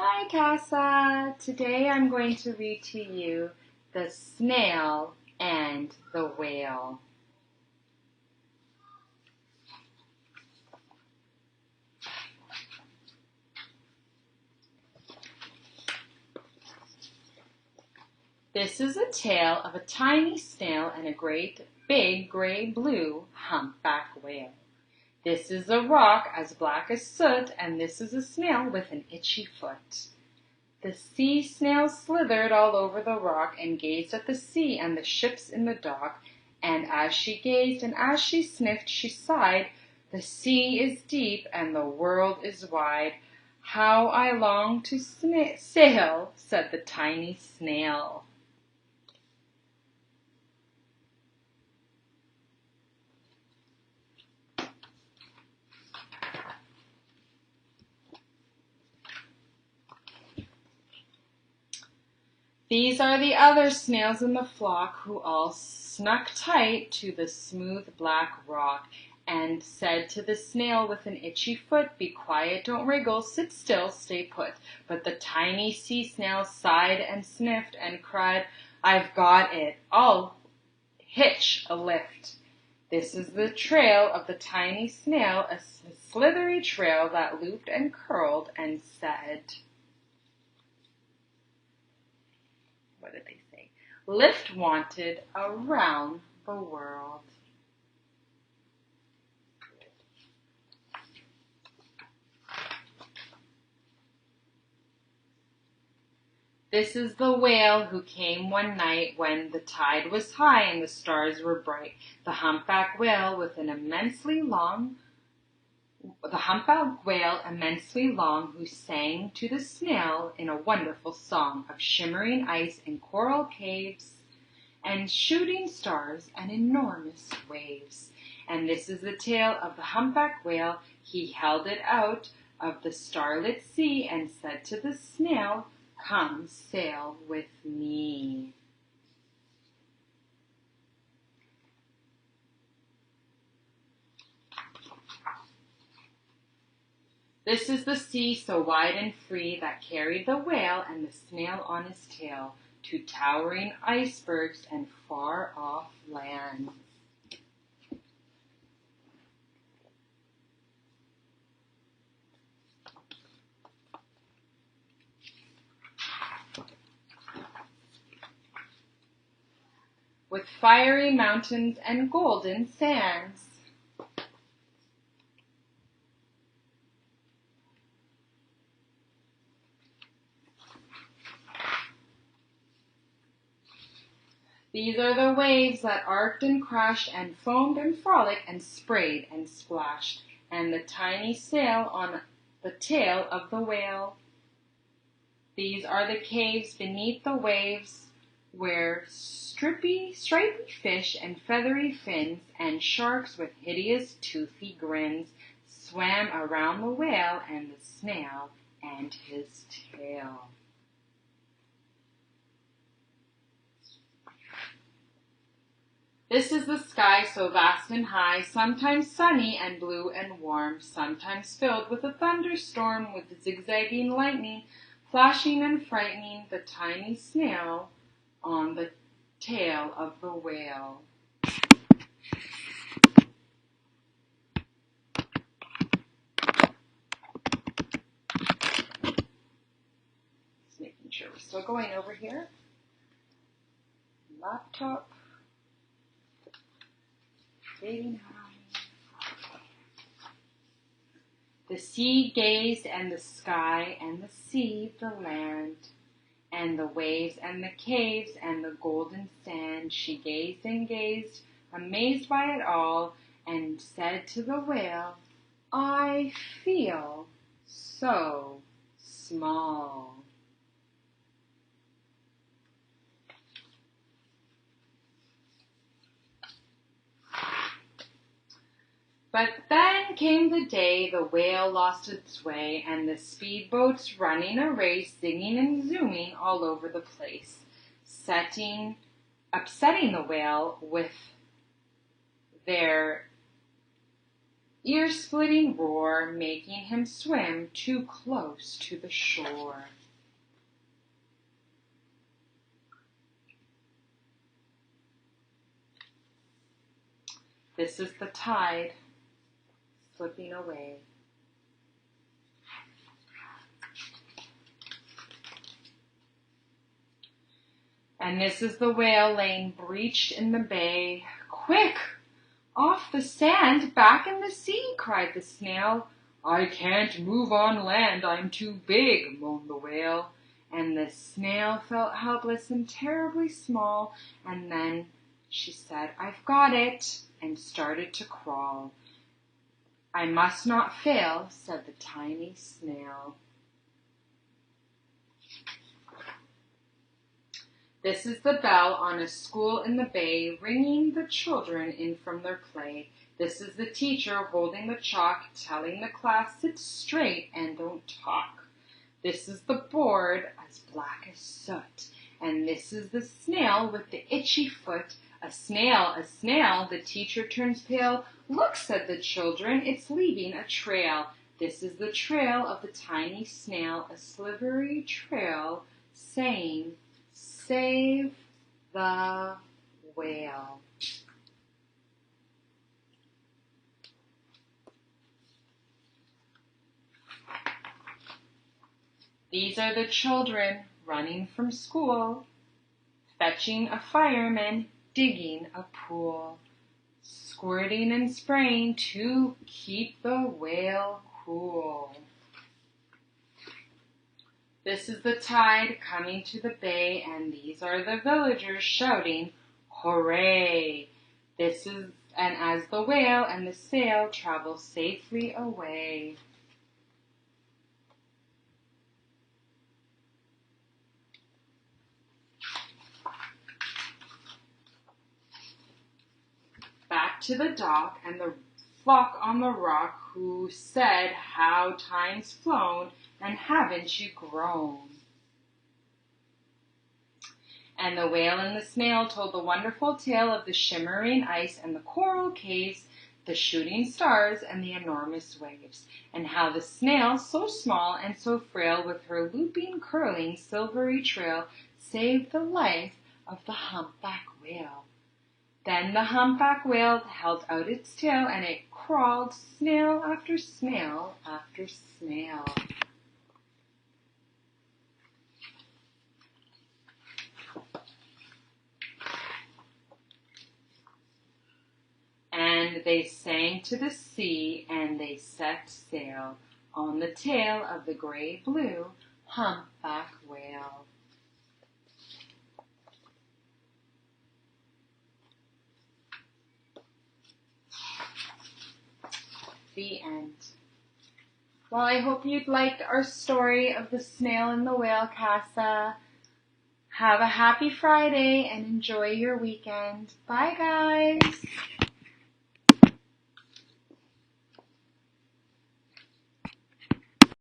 Hi, Casa. Today I'm going to read to you The Snail and the Whale. This is a tale of a tiny snail and a great big gray-blue humpback whale. This is a rock as black as soot, and this is a snail with an itchy foot. The sea snail slithered all over the rock and gazed at the sea and the ships in the dock. And as she gazed and as she sniffed, she sighed, "The sea is deep and the world is wide. How I long to sail," said the tiny snail. These are the other snails in the flock, who all snuck tight to the smooth black rock, and said to the snail with an itchy foot, "Be quiet, don't wriggle, sit still, stay put." But the tiny sea snail sighed and sniffed and cried, "I've got it, I'll hitch a lift." This is the trail of the tiny snail, a slithery trail that looped and curled and said, what did they say? "Lift wanted around the world." This is the whale who came one night when the tide was high and the stars were bright. The humpback whale immensely long, who sang to the snail in a wonderful song of shimmering ice and coral caves and shooting stars and enormous waves. And this is the tale of the humpback whale. He held it out of the starlit sea and said to the snail, "Come sail with me." This is the sea so wide and free that carried the whale and the snail on his tail to towering icebergs and far off lands. With fiery mountains and golden sands. These are the waves that arced and crashed and foamed and frolicked and sprayed and splashed, and the tiny sail on the tail of the whale. These are the caves beneath the waves, where stripy fish and feathery fins and sharks with hideous toothy grins swam around the whale and the snail and his tail. This is the sky so vast and high, sometimes sunny and blue and warm, sometimes filled with a thunderstorm with zigzagging lightning, flashing and frightening the tiny snail on the tail of the whale. Just making sure we're still going over here. Laptop. Fading high. The sea gazed, and the sky, and the sea, the land, and the waves, and the caves, and the golden sand. She gazed and gazed, amazed by it all, and said to the whale, "I feel so small." But then came the day the whale lost its way, and the speedboats running a race, zinging and zooming all over the place, upsetting the whale with their ear-splitting roar, making him swim too close to the shore. This is the tide slipping away. And this is the whale laying breached in the bay. Quick! Off the sand, back in the sea, cried the snail. I can't move on land, I'm too big, moaned the whale. And the snail felt helpless and terribly small, and then she said, I've got it, and started to crawl. I must not fail, said the tiny snail. This is the bell on a school in the bay, ringing the children in from their play. This is the teacher holding the chalk, telling the class, sit straight and don't talk. This is the board, as black as soot. And this is the snail with the itchy foot. A snail, the teacher turns pale. Look, said the children, it's leaving a trail. This is the trail of the tiny snail, a slivery trail, saying, save the whale. These are the children running from school, fetching a fireman, digging a pool, squirting and spraying to keep the whale cool. This is the tide coming to the bay, and these are the villagers shouting, hooray! And as the whale and the sail travel safely away. Back to the dock and the flock on the rock, who said, how time's flown, and haven't you grown? And the whale and the snail told the wonderful tale of the shimmering ice and the coral caves, the shooting stars and the enormous waves, and how the snail, so small and so frail, with her looping, curling, silvery trail, saved the life of the humpback whale. Then the humpback whale held out its tail, and it crawled snail after snail after snail. And they sang to the sea, and they set sail on the tail of the gray-blue humpback whale. The end. Well, I hope you'd liked our story of the snail and the whale, Casa. Have a happy Friday and enjoy your weekend. Bye, guys.